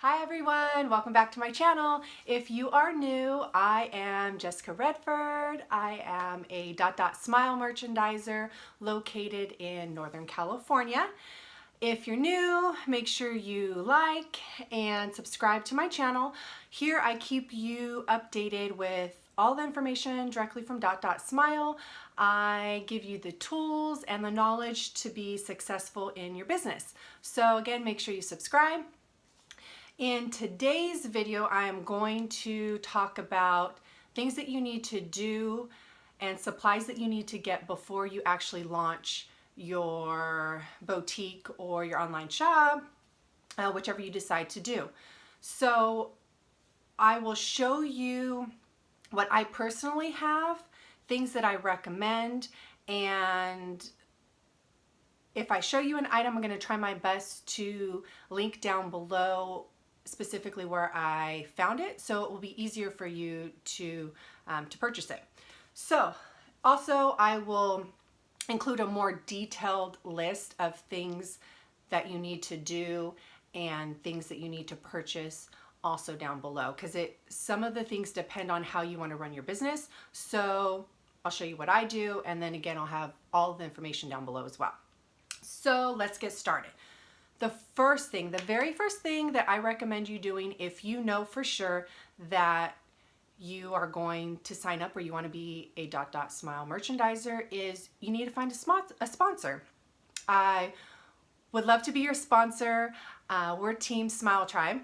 Hi everyone, welcome back to my channel. If you are new, I am Jessica Redford. I am a DotDotSmile merchandiser located in Northern California. If you're new, make sure you like and subscribe to my channel. Here I keep you updated with all the information directly from DotDotSmile. I give you the tools and the knowledge to be successful in your business. So again, make sure you subscribe. In today's video, I am going to talk about things that you need to do and supplies that you need to get before you actually launch your boutique or your online shop, whichever you decide to do. So I will show you what I personally have, things that I recommend, and if I show you an item, I'm going to try my best to link down below specifically where I found it, so it will be easier for you to purchase it. So also I will include a more detailed list of things that you need to do and things that you need to purchase also down below, because some of the things depend on how you want to run your business. So I'll show you what I do, and then again I'll have all the information down below as well. So let's get started. The very first thing that I recommend you doing if you know for sure that you are going to sign up or you want to be a DotDotSmile merchandiser is you need to find a sponsor. I would love to be your sponsor. We're Team Smile Tribe.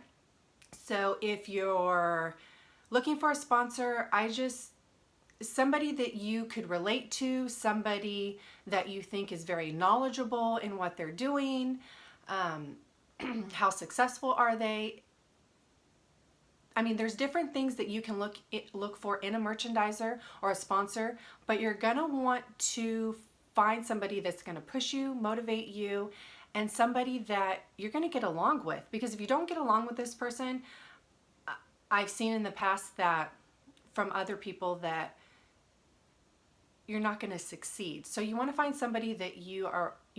So if you're looking for a sponsor, somebody that you could relate to, somebody that you think is very knowledgeable in what they're doing. How successful are they? I mean, there's different things that you can look for in a merchandiser or a sponsor, but you're gonna want to find somebody that's gonna push you, motivate you, and somebody that you're gonna get along with. Because if you don't get along with this person, I've seen in the past that from other people that you're not going to succeed. So you want to find somebody that you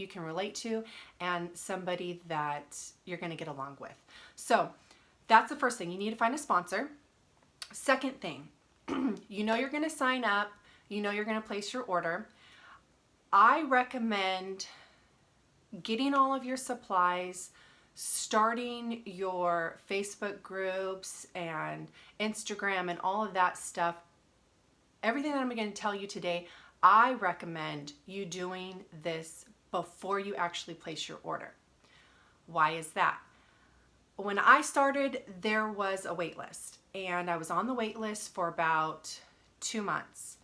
can relate to and somebody that you're going to get along with. So that's the first thing. You need to find a sponsor. Second thing, you know you're going to sign up, you know you're going to place your order. I recommend getting all of your supplies, starting your Facebook groups and Instagram and all of that stuff. Everything that I'm going to tell you today, I recommend you doing this before you actually place your order. Why is that? When I started, there was a wait list, and I was on the wait list for about 2 months.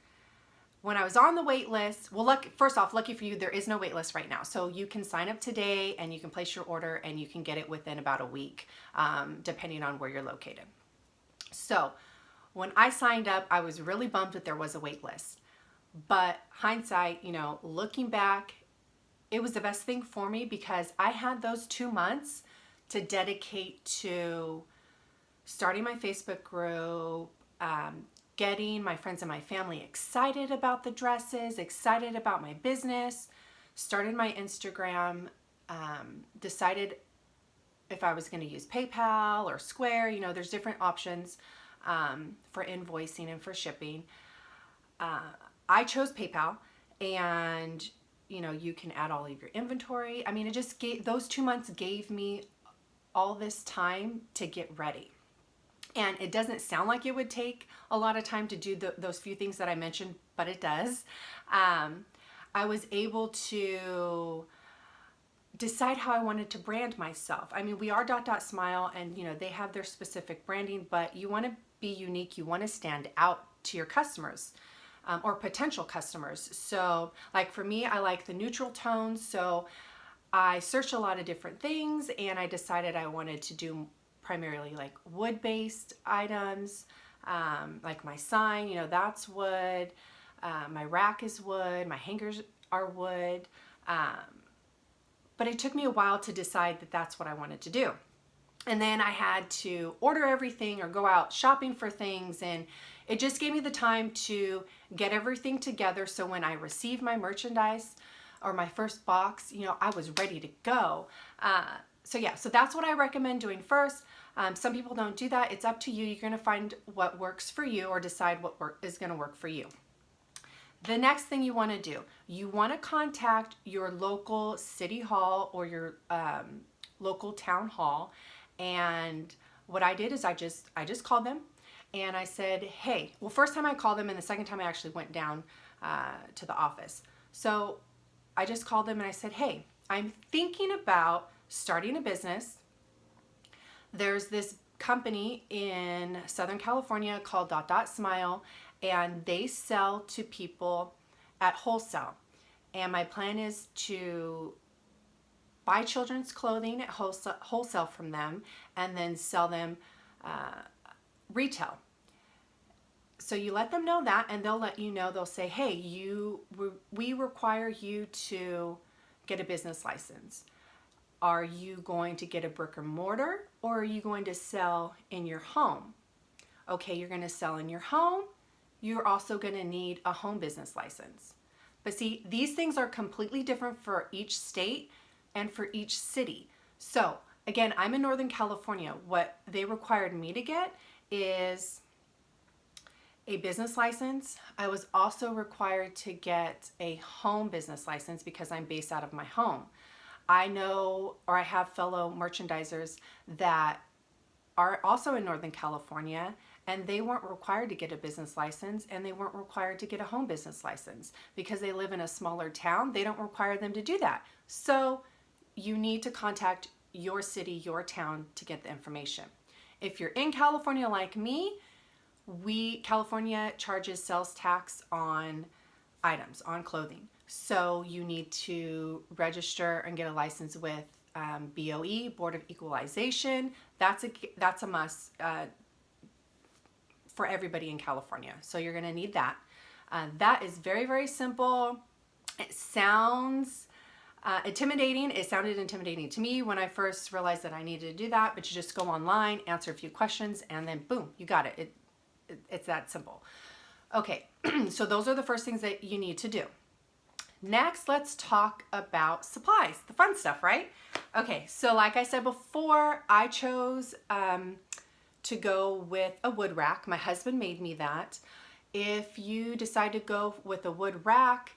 When I was on the wait list, well, first off, lucky for you, there is no wait list right now. So you can sign up today and you can place your order and you can get it within about a week, depending on where you're located. So when I signed up, I was really bummed that there was a wait list. But hindsight, looking back, it was the best thing for me because I had those 2 months to dedicate to starting my Facebook group, getting my friends and my family excited about the dresses, excited about my business, started my Instagram, decided if I was going to use PayPal or Square. There's different options for invoicing and for shipping. I chose PayPal, and you can add all of your inventory. I mean, those 2 months gave me all this time to get ready. And it doesn't sound like it would take a lot of time to do those few things that I mentioned, but it does. I was able to decide how I wanted to brand myself. I mean, we are DotDotSmile, and they have their specific branding, but you want to be unique. You want to stand out to your customers or potential customers. So like for me, I like the neutral tones. So I searched a lot of different things, and I decided I wanted to do primarily like wood-based items, like my sign, that's wood. My rack is wood. My hangers are wood. But it took me a while to decide that that's what I wanted to do. And then I had to order everything or go out shopping for things, and it just gave me the time to get everything together. So when I received my merchandise or my first box, I was ready to go. So yeah, so that's what I recommend doing first. Some people don't do that. It's up to you. You're going to find what works for you or decide what is going to work for you. The next thing you want to do, you want to contact your local city hall or your local town hall. And what I did is I just called them and I said, hey, well, first time I called them and the second time I actually went down to the office. So I just called them and I said, hey, I'm thinking about starting a business. There's this company in Southern California called DotDotSmile, and they sell to people at wholesale. And my plan is to buy children's clothing at wholesale from them and then sell them retail. So you let them know that and they'll let you know, they'll say, hey, we require you to get a business license. Are you going to get a brick and mortar or are you going to sell in your home? Okay, you're going to sell in your home. You're also going to need a home business license. But see, these things are completely different for each state and for each city. So again, I'm in Northern California. What they required me to get is a business license. I was also required to get a home business license because I'm based out of my home. I know, or I have fellow merchandisers that are also in Northern California, and they weren't required to get a business license and they weren't required to get a home business license because they live in a smaller town. They don't require them to do that. So you need to contact your city, your town to get the information. If you're in California like me, California charges sales tax on items, on clothing. So you need to register and get a license with BOE, Board of Equalization. That's a must for everybody in California. So you're going to need that. That is very, very simple. It sounds intimidating. It sounded intimidating to me when I first realized that I needed to do that, but you just go online, answer a few questions, and then boom, you got it. It's that simple. Okay, so those are the first things that you need to do. Next, let's talk about supplies, the fun stuff, right? Okay, so like I said before, I chose to go with a wood rack. My husband made me that. If you decide to go with a wood rack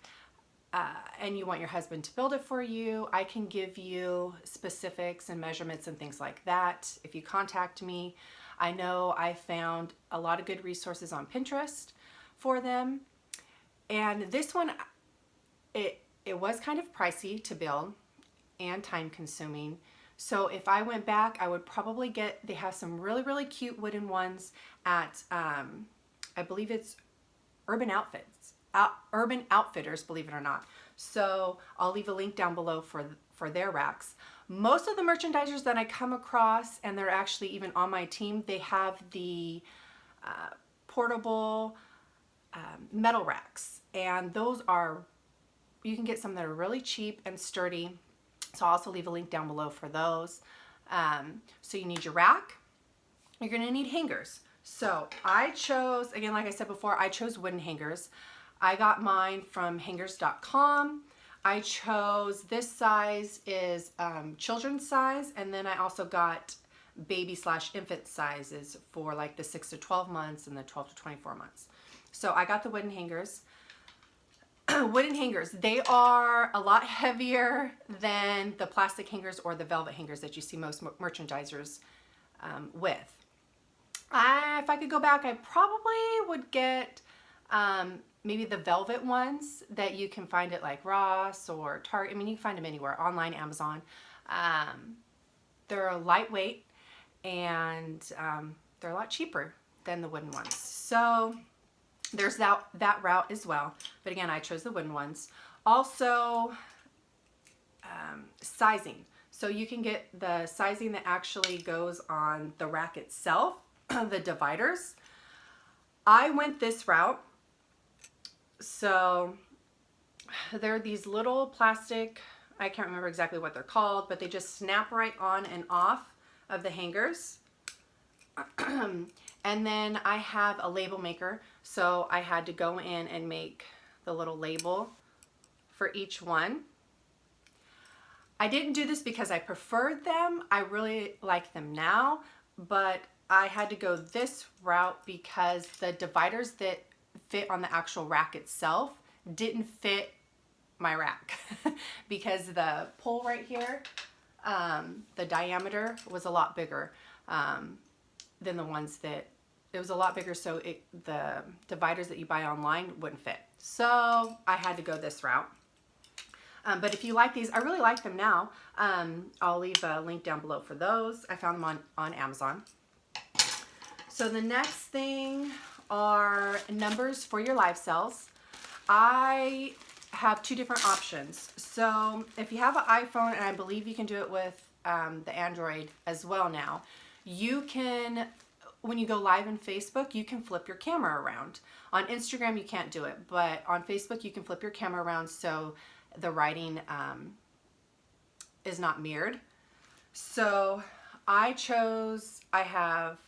and you want your husband to build it for you, I can give you specifics and measurements and things like that. If you contact me, I know I found a lot of good resources on Pinterest for them. And this one, it was kind of pricey to build and time consuming. So if I went back, I would probably they have some really, really cute wooden ones at, I believe it's Urban Outfitters, believe it or not. So I'll leave a link down below for their racks. Most of the merchandisers that I come across, and they're actually even on my team, they have the portable metal racks. And those you can get some that are really cheap and sturdy. So I'll also leave a link down below for those. So you need your rack. You're going to need hangers. So I chose, again, like I said before, I chose wooden hangers. I got mine from hangers.com. I chose, this size is children's size, and then I also got baby/infant sizes for like the 6 to 12 months and the 12 to 24 months. So I got the wooden hangers. Wooden hangers, they are a lot heavier than the plastic hangers or the velvet hangers that you see most merchandisers with. If I could go back, I probably would get maybe the velvet ones that you can find at like Ross or Target. I mean, you can find them anywhere, online, Amazon. They're lightweight and they're a lot cheaper than the wooden ones. So there's that route as well. But again, I chose the wooden ones. Also, sizing. So you can get the sizing that actually goes on the rack itself, the dividers. I went this route. So they're these little plastic, I can't remember exactly what they're called, but they just snap right on and off of the hangers. And then I have a label maker, so I had to go in and make the little label for each one. I didn't do this because I preferred them. I really like them now, but I had to go this route because the dividers that fit on the actual rack itself didn't fit my rack because the pole right here, the diameter was a lot bigger than the ones that, it was a lot bigger, so the dividers that you buy online wouldn't fit. So I had to go this route. But if you like these, I really like them now. I'll leave a link down below for those. I found them on Amazon. So the next thing are numbers for your live cells. I have two different options. So if you have an iPhone, and I believe you can do it with the Android as well now, you can, when you go live in Facebook, you can flip your camera around. On Instagram, you can't do it, but on Facebook, you can flip your camera around so the writing is not mirrored. So I have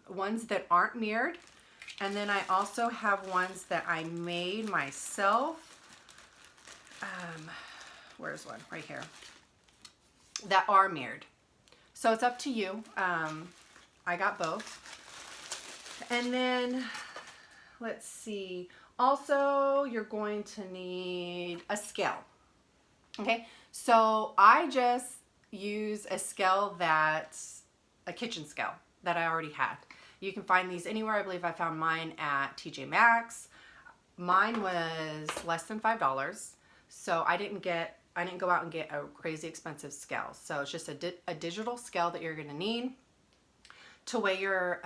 ones that aren't mirrored, and then I also have ones that I made myself. Where's one? Right here. That are mirrored. So it's up to you. I got both. And then, let's see. Also, you're going to need a scale. Okay, so I just use a scale that's a kitchen scale that I already had. You can find these anywhere. I believe I found mine at TJ Maxx. Mine was less than $5. So I didn't go out and get a crazy expensive scale. So it's just a digital scale that you're going to need to weigh your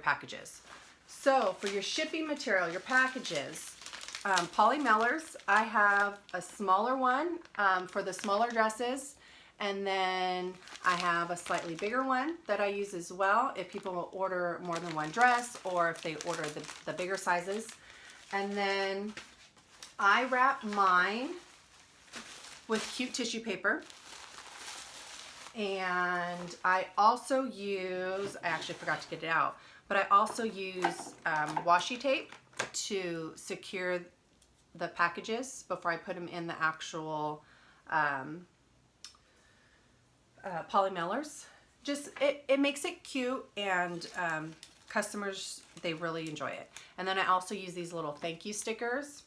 packages. So for your shipping material, your packages, poly mailers, I have a smaller one for the smaller dresses, and then I have a slightly bigger one that I use as well if people will order more than one dress or if they order the bigger sizes. And then I wrap mine with cute tissue paper. And I also use, I actually forgot to get it out, but I also use washi tape to secure the packages before I put them in the actual poly mailers. Just, it makes it cute, and customers, they really enjoy it. And then I also use these little thank you stickers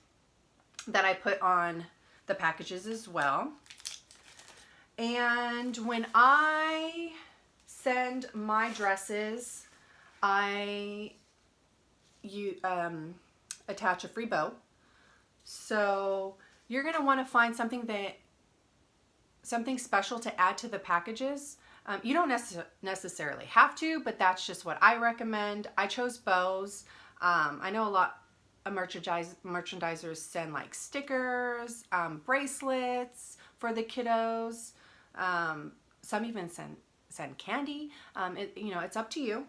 that I put on the packages as well. And when I send my dresses, I attach a free bow. So you're going to want to find something special to add to the packages. You don't necessarily have to, but that's just what I recommend. I chose bows. I know a lot of merchandisers send like stickers, bracelets for the kiddos. Some even send candy. It's up to you.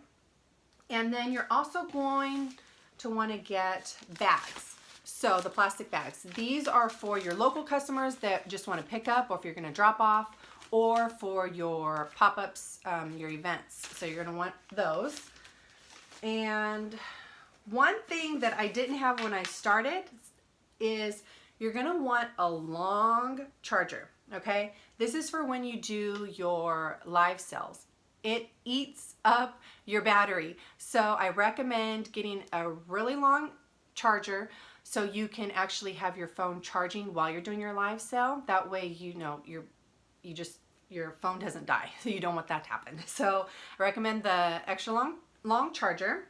And then you're also going to want to get bags. So the plastic bags, these are for your local customers that just want to pick up, or if you're going to drop off, or for your pop-ups, your events. So you're going to want those. And one thing that I didn't have when I started is you're going to want a long charger, okay? This is for when you do your live cells. It eats up your battery. So I recommend getting a really long charger so you can actually have your phone charging while you're doing your live cell. That way, your phone doesn't die. So you don't want that to happen. So I recommend the extra long charger.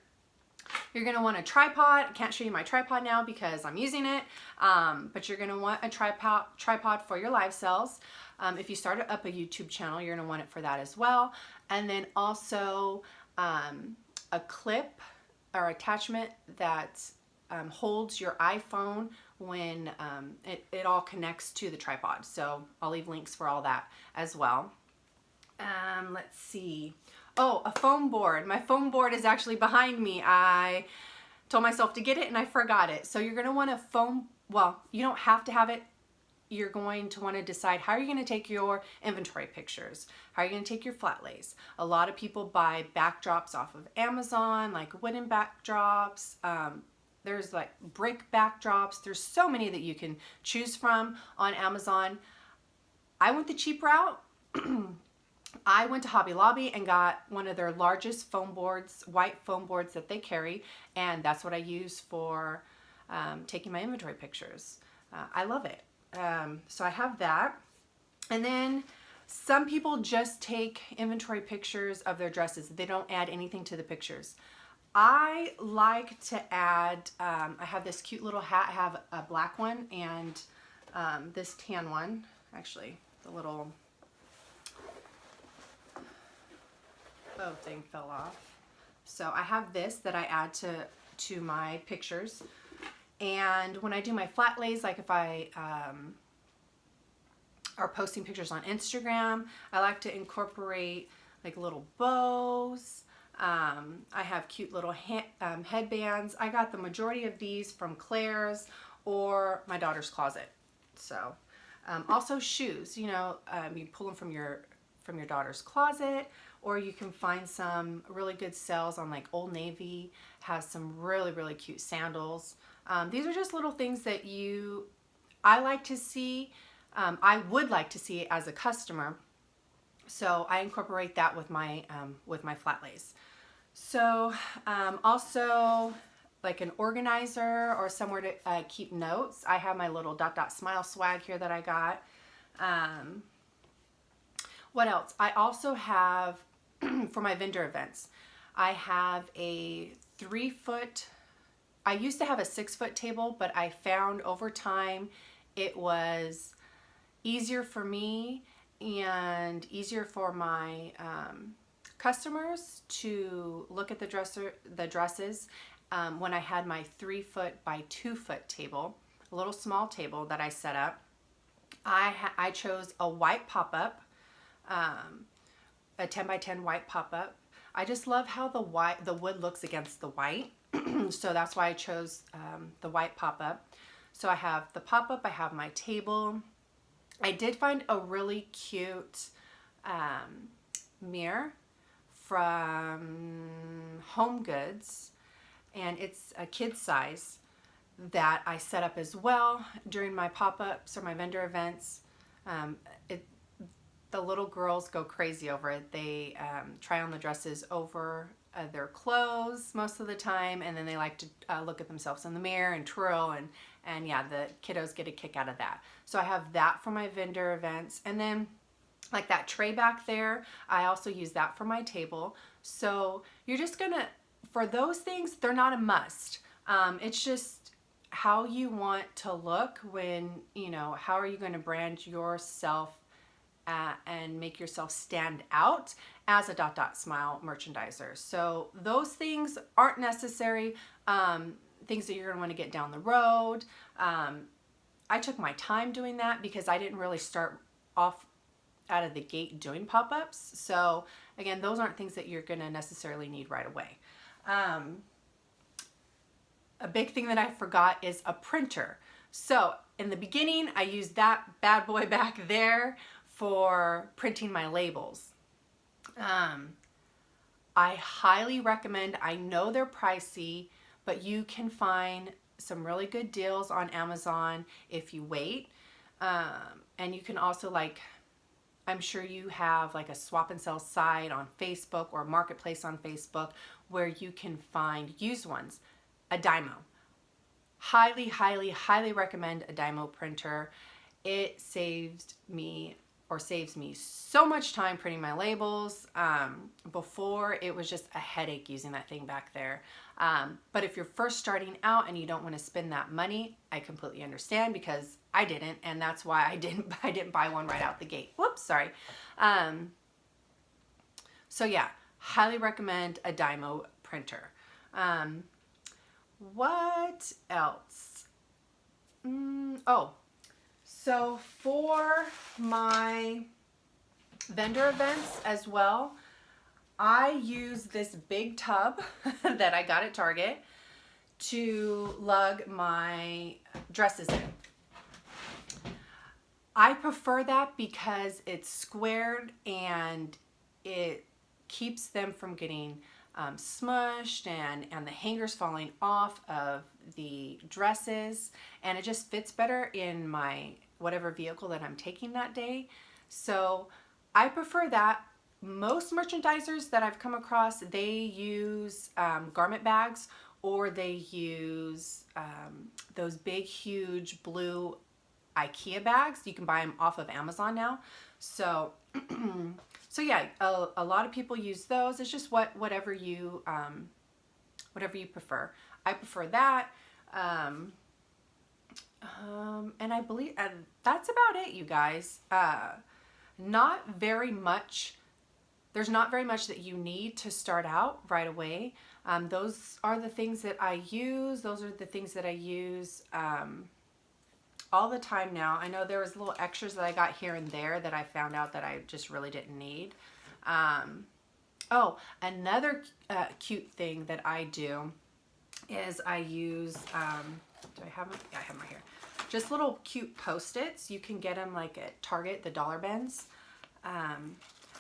You're going to want a tripod. I can't show you my tripod now because I'm using it, but you're going to want a tripod for your live cells. If you start up a YouTube channel, you're going to want it for that as well. And then also a clip or attachment that holds your iPhone when it all connects to the tripod. So I'll leave links for all that as well. Let's see. Oh, a foam board. My foam board is actually behind me. I told myself to get it and I forgot it. So you're going to want a foam, well, you don't have to have it. You're going to want to decide how you're going to take your inventory pictures. How are you going to take your flat lays? A lot of people buy backdrops off of Amazon, like wooden backdrops. There's like brick backdrops. There's so many that you can choose from on Amazon. I went the cheap route. I went to Hobby Lobby and got one of their largest foam boards, white foam boards that they carry, and that's what I use for taking my inventory pictures. I love it. So I have that. And then some people just take inventory pictures of their dresses. They don't add anything to the pictures. I like to add, I have this cute little hat. I have a black one and this tan one. Actually, the little bow thing fell off. So I have this that I add to my pictures. And when I do my flat lays, like if I are posting pictures on Instagram, I like to incorporate like little bows. I have cute little headbands. I got the majority of these from Claire's or my daughter's closet. So also shoes, you know, you pull them from your daughter's closet, or you can find some really good sales on like Old Navy, has some really, really cute sandals. These are just little things that I like to see. I would like to see it as a customer. So I incorporate that with my flat lays. So also like an organizer or somewhere to keep notes. I have my little DotDotSmile swag here that I got. What else? I also have, for my vendor events, I have a 3-foot, I used to have a 6-foot table, but I found over time it was easier for me and easier for my customers to look at the dresses when I had my 3-foot by 2-foot table, a little small table that I set up. I chose a white pop-up, a 10 by 10 white pop-up. I just love how the wood looks against the white. So that's why I chose the white pop-up. So I have the pop-up, I have my table. I did find a really cute mirror from Home Goods, and it's a kid size that I set up as well during my pop-ups or my vendor events. The little girls go crazy over it. They try on the dresses over their clothes most of the time, and then they like to look at themselves in the mirror and twirl, and yeah, the kiddos get a kick out of that. So I have that for my vendor events. And then like that tray back there, I also use that for my table. So you're just gonna, for those things, they're not a must. It's just how you want to look when, you know, how are you going to brand yourself and make yourself stand out as a DotDotSmile merchandiser. So those things aren't necessary, things that you're going to want to get down the road. I took my time doing that because I didn't really start off out of the gate doing pop-ups. So again, those aren't things that you're going to necessarily need right away. A big thing that I forgot is a printer. So in the beginning, I used that bad boy back there for printing my labels. I highly recommend, I know they're pricey, but you can find some really good deals on Amazon if you wait. And you can also, like, I'm sure you have like a swap and sell site on Facebook or marketplace on Facebook where you can find used ones. A Dymo. Highly, highly, highly recommend a Dymo printer. It saves me so much time printing my labels. Before, it was just a headache using that thing back there. But if you're first starting out and you don't want to spend that money, I completely understand, because I didn't, and that's why I didn't buy one right out the gate. Whoops, sorry. So yeah, highly recommend a Dymo printer. What else? So for my vendor events as well, I use this big tub that I got at Target to lug my dresses in. I prefer that because it's squared and it keeps them from getting smushed and the hangers falling off of the dresses, and it just fits better in my whatever vehicle that I'm taking that day. So I prefer that. Most merchandisers that I've come across, they use garment bags, or they use those big, huge blue Ikea bags. You can buy them off of Amazon now. So, so yeah, a lot of people use those. It's just whatever you prefer. I prefer that. And I believe that's about it, you guys. Not very much. There's not very much that you need to start out right away. Those are the things that I use. Those are the things that I use all the time now. I know there was little extras that I got here and there that I found out that I just really didn't need. Oh, another cute thing that I do is I use, do I have them? Yeah, I have them right here. Just little cute Post-its. You can get them like at Target, the dollar bins.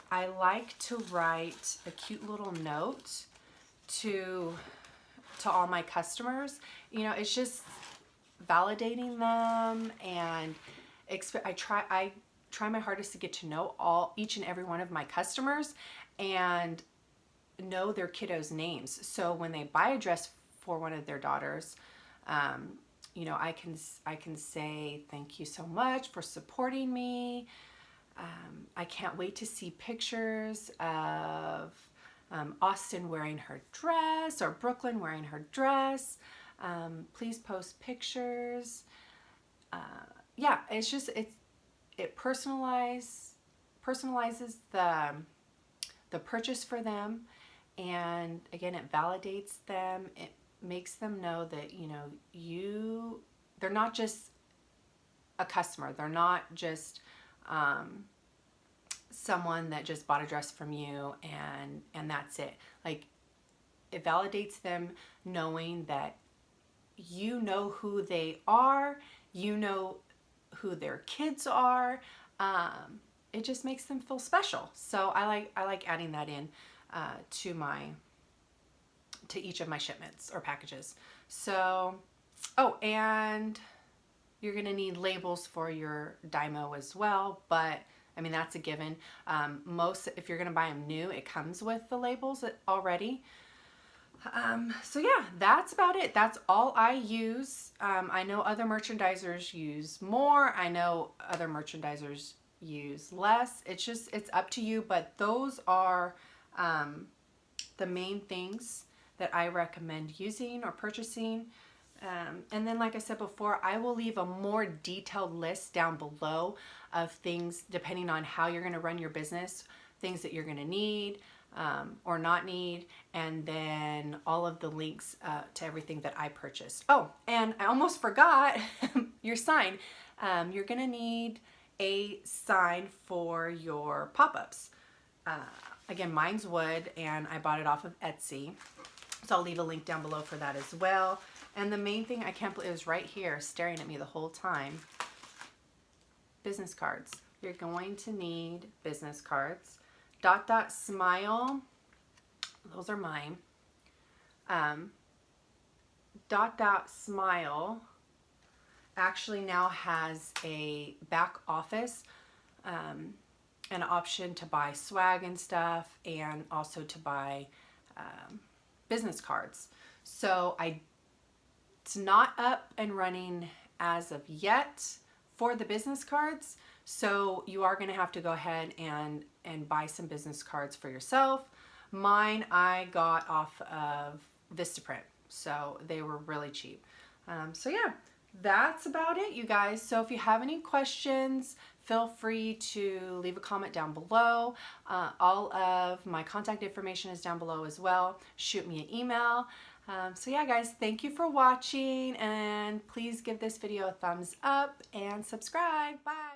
I like to write a cute little note to all my customers. You know, it's just validating them, and I try my hardest to get to know each and every one of my customers and know their kiddos' names. So when they buy a dress for one of their daughters, you know, I can say thank you so much for supporting me. I can't wait to see pictures of Austin wearing her dress, or Brooklyn wearing her dress. Please post pictures. Yeah, it's just it personalizes the purchase for them, and again, it validates them. It makes them know that, you know, they're not just a customer. They're not just someone that just bought a dress from you and that's it. Like, it validates them knowing that you know who they are, you know who their kids are. It just makes them feel special. So I like adding that in to each of my shipments or packages. So, oh, and you're gonna need labels for your Dymo as well, but I mean, that's a given. If you're gonna buy them new, it comes with the labels already. So yeah, that's about it. That's all I use. I know other merchandisers use more. I know other merchandisers use less. It's up to you, but those are the main things that I recommend using or purchasing. And then, like I said before, I will leave a more detailed list down below of things, depending on how you're going to run your business, things that you're going to need or not need, and then all of the links to everything that I purchased. Oh, and I almost forgot your sign. You're going to need a sign for your pop-ups. Again, mine's wood, and I bought it off of Etsy. So I'll leave a link down below for that as well. And the main thing, I can't believe it was right here staring at me the whole time. Business cards. You're going to need business cards. DotDotSmile. Those are mine. DotDotSmile actually now has a back office, an option to buy swag and stuff, and also to buy business cards. So it's not up and running as of yet for the business cards. So you are going to have to go ahead and buy some business cards for yourself. Mine I got off of Vistaprint, so they were really cheap. So yeah, that's about it, you guys. So if you have any questions, feel free to leave a comment down below. All of my contact information is down below as well. Shoot me an email. So yeah, guys, thank you for watching, and please give this video a thumbs up and subscribe. Bye.